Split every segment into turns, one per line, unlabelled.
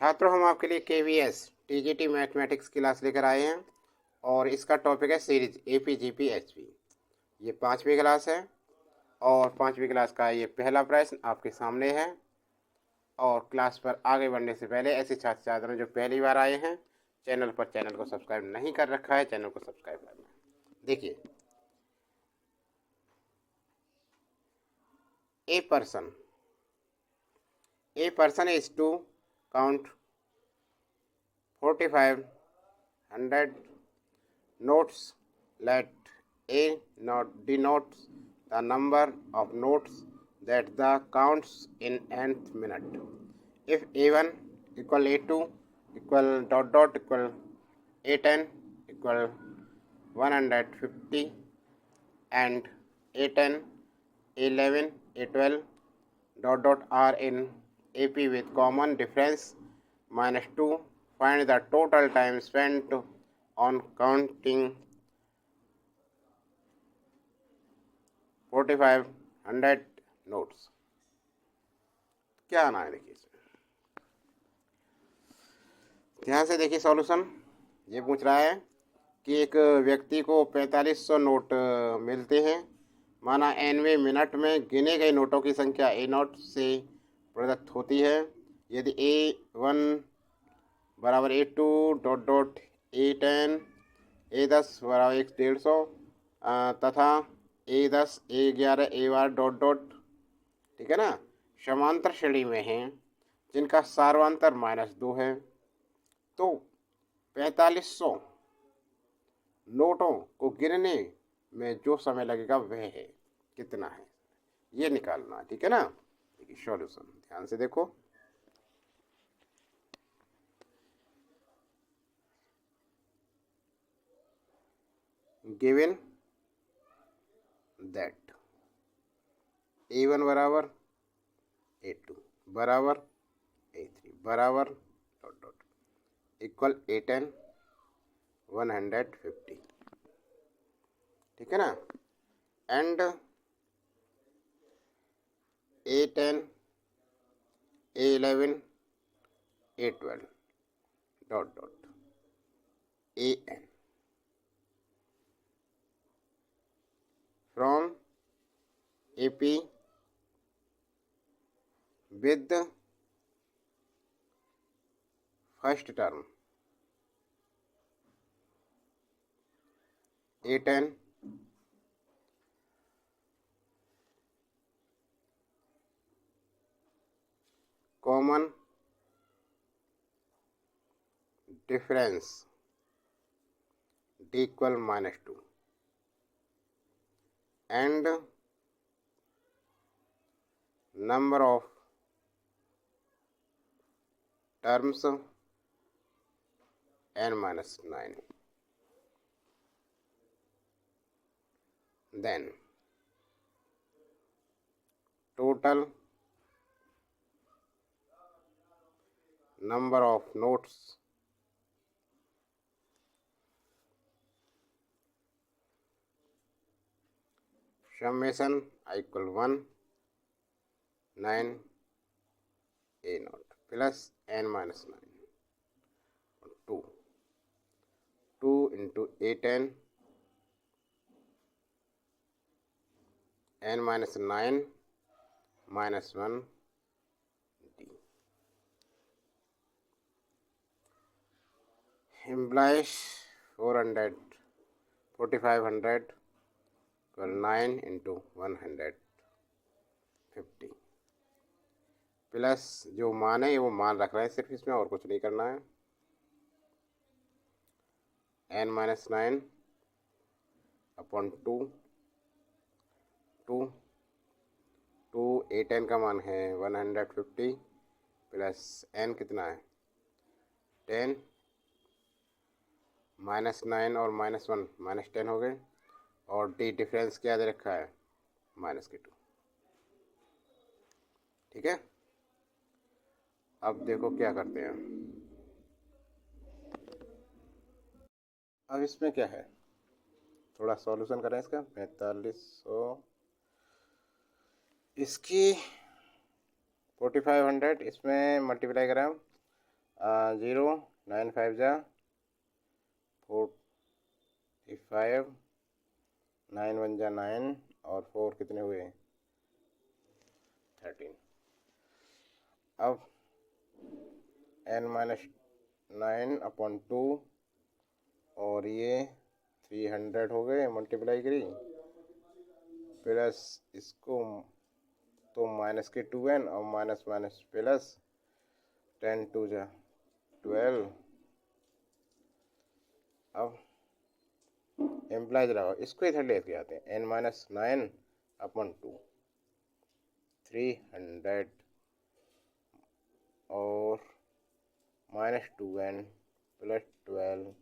छात्रों, हम आपके लिए KVS TGT मैथमेटिक्स क्लास लेकर आए हैं और इसका टॉपिक है सीरीज APGP-HP। ये 5वीं क्लास है और 5वीं क्लास का ये पहला प्रश्न आपके सामने है। और क्लास पर आगे बढ़ने से पहले ऐसे छात्र छात्राएं जो पहली बार आए हैं चैनल को सब्सक्राइब नहीं कर रखा है, चैनल को सब्सक्राइब करना है। देखिए, a person is to count 4500 notes. Let A not denotes the number of notes that the counts in nth minute. If A1 equal A2 equal dot dot equal A10 equal 150 and A10, A11, A12 dot dot are in AP with common difference -2, find the total time spent on counting 4500 notes. क्या आना है, देखिए इसमें ध्यान से देखिए solution. ये पूछ रहा है कि एक व्यक्ति को 4500 नोट मिलते हैं। माना nवें मिनट में गिने गए नोटों की संख्या A0 से प्रदत्त होती है। यदि A1 बराबर A2 dot dot A10 A10 बराबर 150 तथा A10 A11 A12 dot dot, ठीक है ना, समांतर श्रेणी में हैं जिनका सार्वंतर -2 है, तो 4500 नोटों को गिनने में जो समय लगेगा वह है कितना है, ये निकालना है। ठीक है ना। देखिए सॉल्यूशन ध्यान से देखो। गिवन दैट A1 बराबर A2 बराबर A3 बराबर डॉट डॉट इक्वल A10 150, ठीक है ना, and A10 A11 A12 dot dot AN from AP with the first term A10 common difference D equal -2 and number of terms n-9. Then total number of notes summation I equal 1 9 A0 plus n-9 2 into A10 n-9 -1 D implies 4500 equal 9 into 150 plus जो मान है वो मान रख रहे हैं सिर्फ इसमें, और कुछ नहीं करना है। n-9 अपॉन 2 A10 का मान है 150 प्लस n कितना है 10 -9 और -1 -10 हो गए, और D डिफरेंस क्या दे रखा है -2। ठीक है। अब देखो क्या करते हैं। अब इसमें क्या है, थोड़ा सॉल्यूशन करें इसका। 4500 इसकी 4500 इसमें मल्टीप्लाई करें 0 9 5 जा 45, 9 1 जा 9 और 4 कितने हुए 13। अब n-9/2 और ये 300 हो गए मल्टीप्लाई करी, प्लस इसको तो माइनस के 2n और माइनस माइनस प्लस 10 2 जा 12। अब एम्प्लाइज रहा इसको इधर लेके आते हैं n-9/2 300 और -2n प्लस 12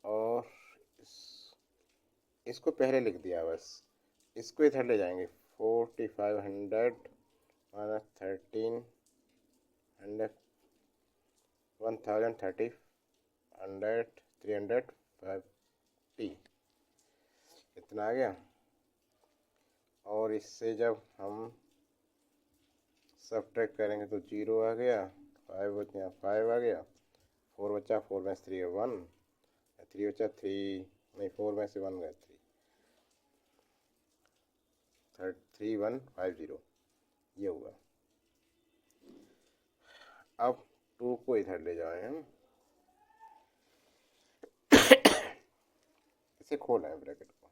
और इसको पहले लिख दिया बस, इसको इधर ले जाएंगे 4500 माइनस 1300 1030 350 इतना आ गया। और इससे जब हम सब्ट्रैक्ट करेंगे तो 0 आ गया, 5 बचा 5 आ गया, 4 बचा 4 में से 3 1, 3 बचा 3 नहीं 4 में से 1 गया 3150 ये हुआ। अब 2 को इधर ले जाए हम, इसे खोला है ब्रैकेट को,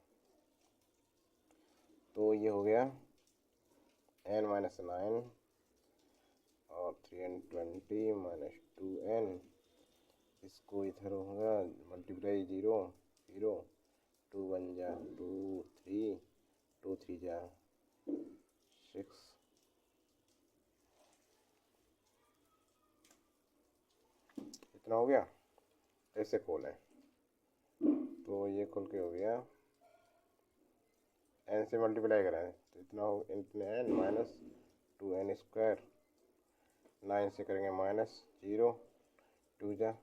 तो ये हो गया n-9 और 320 माइनस 2n, इसको इधर होगा मल्टीप्लाई 0 0 2 1 जा 2 3 2 3 जा 6 इतना हो गया। ऐसे खोलें तो ये खुल के हो गया, n से मल्टीप्लाई करें तो इतना हो n माइनस 2n स्क्वायर, 9 से करेंगे माइनस 0 2 जा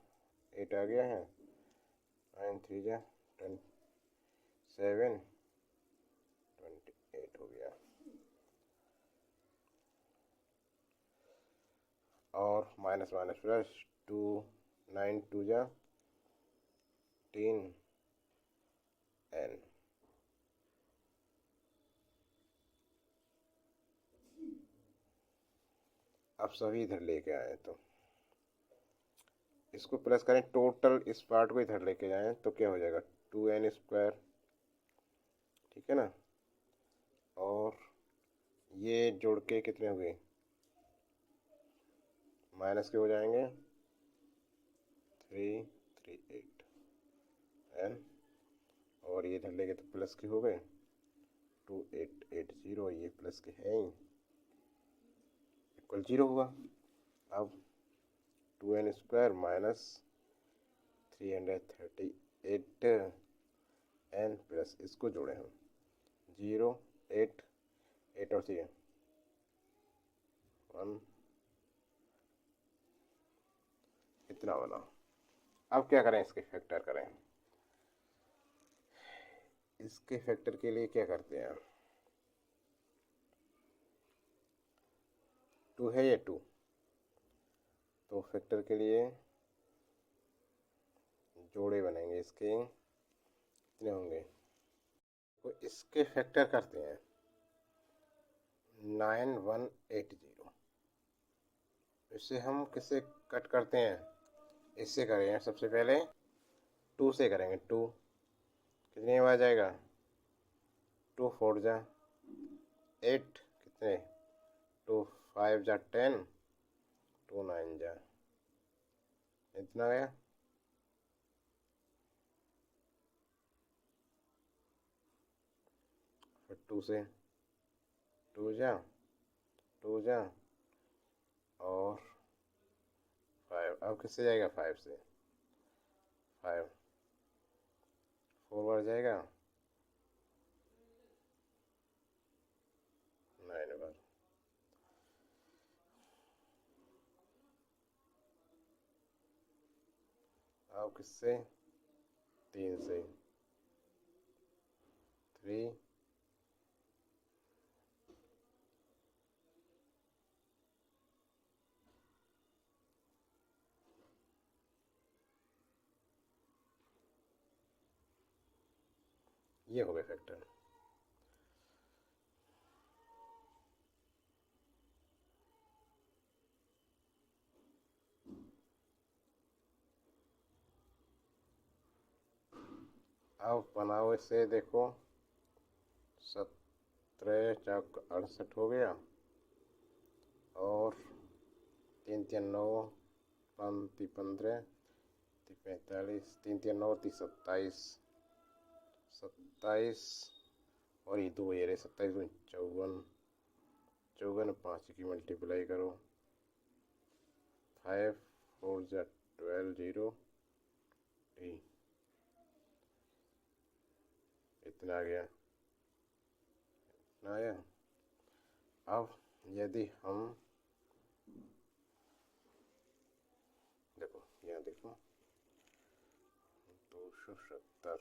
8 आ गया है, 9 3 जा 7 28 हो गया। और माइनस माइनस प्लस 2 9 2 जा 3 n। अब सभी इधर लेके आए तो इसको प्लस करें, टोटल इस पार्ट को इधर लेके जाएं तो क्या हो जाएगा 2n स्क्वायर, ठीक है ना। और ये जोड़ के कितने हो गए माइनस के हो जाएंगे 338 n, और ये इधर लेके तो प्लस के हो गए 2880, ये प्लस के हैं इक्वल 0 हुआ। अब 2n square minus 338 n plus इसको जोड़े हम 0 8 8 और 3 1 इतना बना। अब क्या करें, इसके फैक्टर करें। इसके फैक्टर के लिए क्या करते हैं, 2 है ये 2, तो फैक्टर के लिए जोड़े बनेंगे, इसके कितने होंगे, तो इसके फैक्टर करते हैं 9180। इससे हम किससे कट करते हैं, इससे करेंगे सबसे पहले 2 से करेंगे, 2 कितने में आ जाएगा 2 4 जा 8 कितने 2 5 जा 10 2 9 जा इतना गया। फिर 2 से 2 जा 2 जा और 5, अब किससे जाएगा 5 से 5 4 बार जाएगा 9 बार। अब किससे 3 से 3 4 ये हो गए फैक्टर। अब बनाओ इसे, देखो 17 चौक 68 हो गया, और 3 3 9 5 15 45, 3 3 9 30 27, 27 और ये 2 ये रहे 27 में 54, 54 5 की मल्टीप्लाई करो, 5 4 जा 12 0 इतना आ गया, इतना आया। अब यदि हम देखो यहाँ देखो 270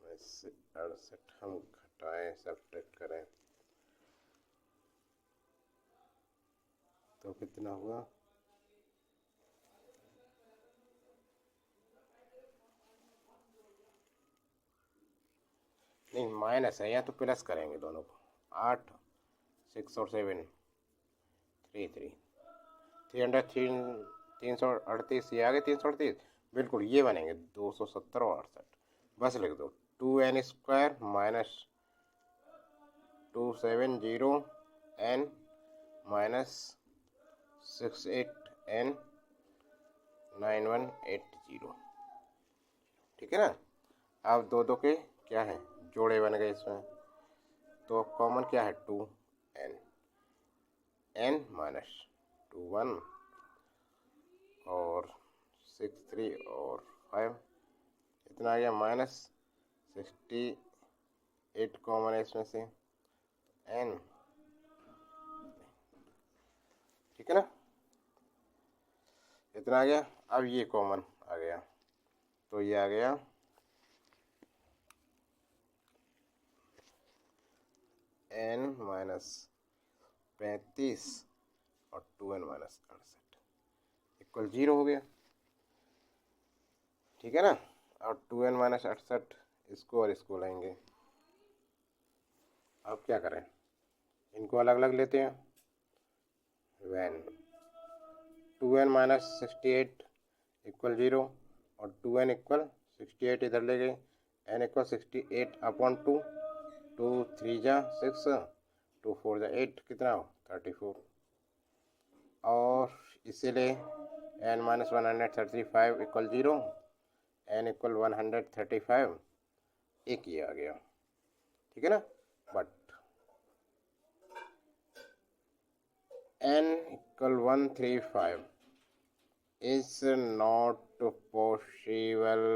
में से 68 हम घटाएं, सब्ट्रैक्ट करें तो कितना हुआ, नहीं माइनस है, यहाँ तो प्लस करेंगे दोनों को। 8 6 और 7 3 338, ये आ गए 338, बिल्कुल ये बनेंगे 270 और 68। बस लिख दो 2n² minus 270 n minus 68n 9180। ठीक है ना। अब दो के क्या है, जोड़े बन गए इसमें, तो कॉमन क्या है 2n, n माइनस 21 और 63 और 5 इतना आ गया, माइनस 68 कॉमन है इसमें से n। ठीक है ना, इतना आ गया। अब ये कॉमन आ गया, तो ये आ गया n माइनस 35 और 2n माइनस 68 इक्वल 0 हो गया। ठीक है ना। और 2n माइनस 68 इसको और इसको लाएंगे। अब क्या करें, इनको अलग अलग लेते हैं। वैन 2n माइनस 68 इक्वल 0 और 2n इक्वल 68 इधर ले गए, n इक्वल 68 अपॉन 2, 2 3 जा 6, 2 4 जा 8, कितना हो 34। और इसीलिए n minus 135 equal 0, n equal 135, एक ये आ गया। ठीक है ना। But n equal 135 is not possible,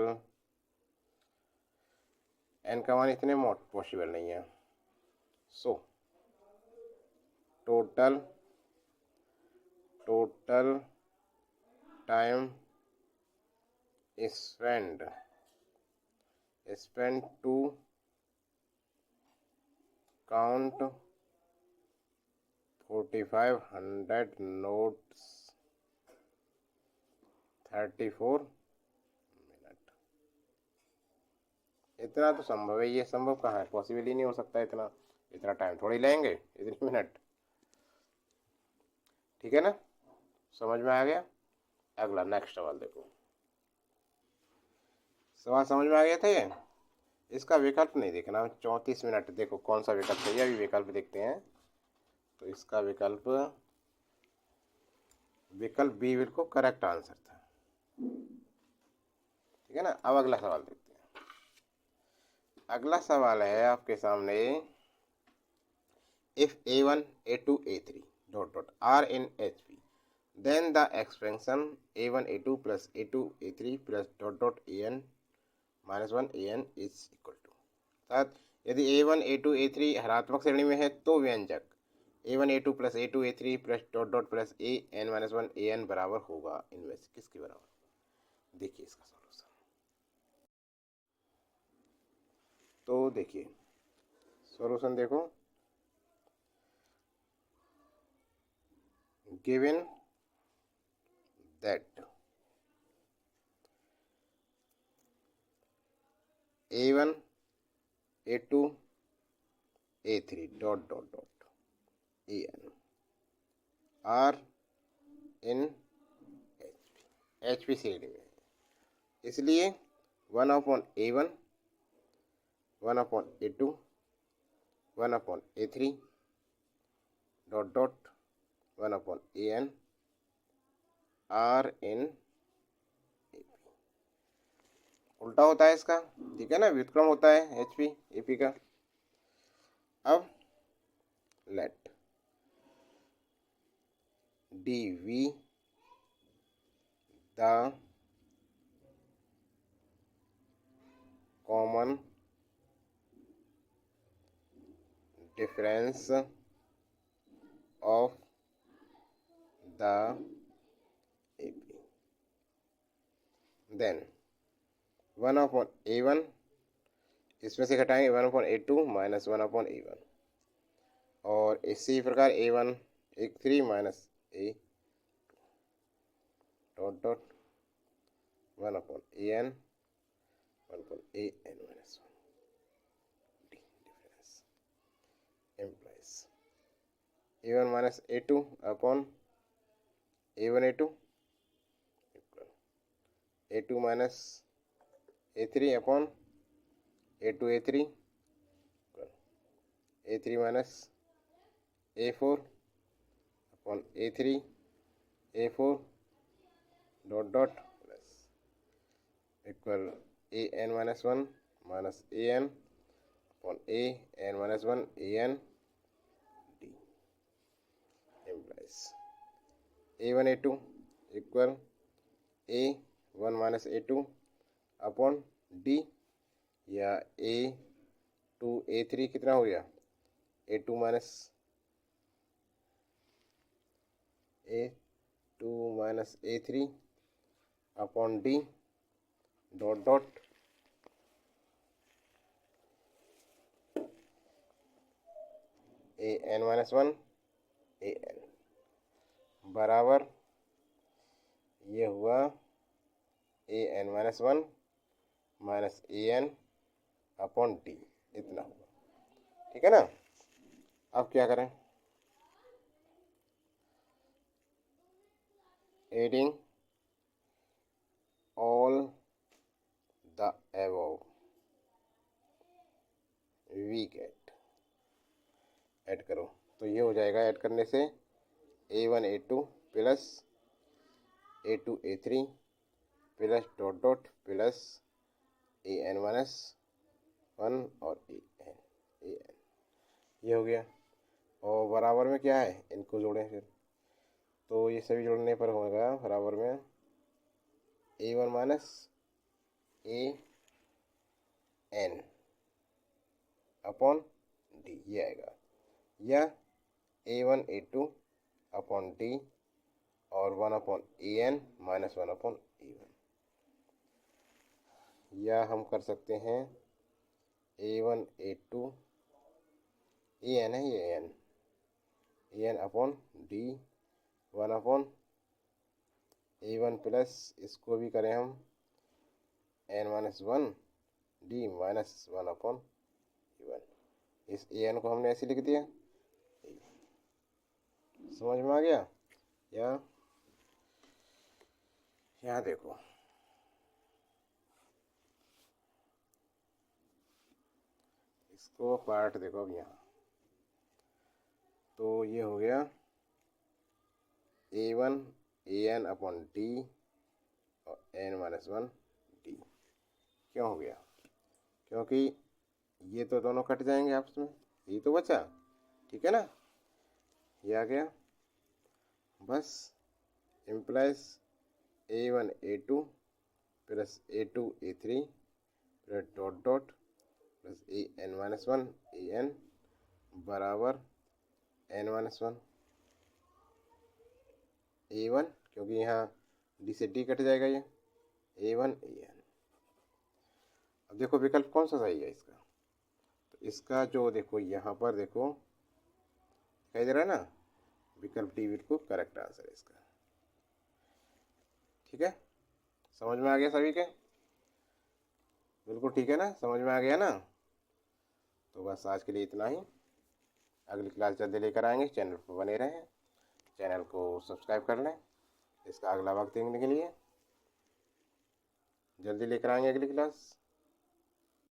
n का मान इतने मोट पॉसिबल नहीं है। So total time spent to count 4500 notes 34 minute. इतना तो संभव है, ये संभव कहाँ है, पॉसिबल ही नहीं हो सकता इतना, इतना टाइम थोड़ी लेंगे इतने मिनट। ठीक है ना, समझ में आ गया। अगला नेक्स्ट सवाल देखो, सवाल समझ में आ गया था ये। इसका विकल्प नहीं देखना, 34 मिनट देखो कौन सा विकल्प है, अभी विकल्प देखते हैं। तो इसका विकल्प बी बिल्कुल करेक्ट आंसर था। ठीक है ना। अब अगला सवाल देखते हैं। अगला सवाल है आपके सामने, if a1 a2 a3 dot dot are in HP, then the expansion a1 a2 plus a2 a3 plus dot dot an minus 1 an is equal to, अर्थात यदि a1 a2 a3 हरात्मक श्रेणी में है तो व्यंजक a1 a2 plus a2 a3 plus dot dot plus an minus 1 an बराबर होगा, इनमें से किसके बराबर। देखिए इसका सॉल्यूशन, तो देखिए सॉल्यूशन देखो, given that a1 A2 A3 dot dot dot AN R in HP श्रेणी में, इसलिए 1/A1 1/A2 1/A3 dot dot 1/AN R इन AP। उल्टा होता है इसका, ठीक है ना, व्युत्क्रम होता है HP AP का। अब let DV the common difference of the AP, then 1/A1 इसमें से घटाएंगे 1/A2 माइनस 1/A1, और इसी प्रकार A1 A3 minus A dot dot 1/AN 1/AN minus 1 D difference implies A1 minus A2 upon A1 A2 A2 minus A3 upon A2 A3 A3 minus A4 upon A3 A4 dot dot plus equal AN minus 1 minus AN upon AN minus 1 AN D implies A1 A2 equal A1 minus A2 upon D, या A2 A3 कितना हो गया A2 minus A3 upon D dot dot AN minus 1 AN बराबर ये हुआ AN minus 1 minus AN upon D, इतना हुआ, ठीक है ना। अब क्या करें, adding all the above we get, add करो तो ये हो जाएगा, ऐड करने से A1 A2 plus A2 A3 plus dot dot plus AN minus 1 और AN ये हो गया, और बराबर में क्या है, इनको जोड़ें फिर, तो ये सभी जोड़ने पर होगा बराबर में A1 minus AN upon D ये आएगा, या A1 A2 अपॉन D और 1/AN माइनस 1/A1, या हम कर सकते हैं A1 A2 AN है, ये AN upon D 1/A1 plus इसको भी करें हम N minus 1 D minus 1/A1, इस AN को हमने ऐसे लिख दिया, समझ में आ गया। या यहाँ देखो, इसको पार्ट देखो, अब यहाँ तो ये हो गया A1 AN अपॉन D और N माइनस 1 D, क्यों हो गया, क्योंकि ये तो दोनों कट जाएंगे आपस में, ये तो बचा, ठीक है ना, ये आ गया, बस implies A1 A2 plus A2 A3 plus dot dot plus AN minus 1 AN बराबर N माइनस 1 A1, क्योंकि यहाँ D से D कट जाएगा, ये A1 AN। अब देखो विकल्प कौन सा सही है इसका, तो इसका जो देखो यहाँ पर देखो दिखाई दे रहा है ना, विकल्प डी बिल्कुल करेक्ट आंसर है इसका, ठीक है, समझ में आ गया सभी के, बिल्कुल ठीक है ना, समझ में आ गया ना। तो बस आज के लिए इतना ही। अगली क्लास जल्दी लेकर आएंगे, चैनल पर बने रहें, चैनल को सब्सक्राइब कर लें इसका अगला वक्त देखने के लिए। जल्दी लेकर आएंगे अगली क्लास।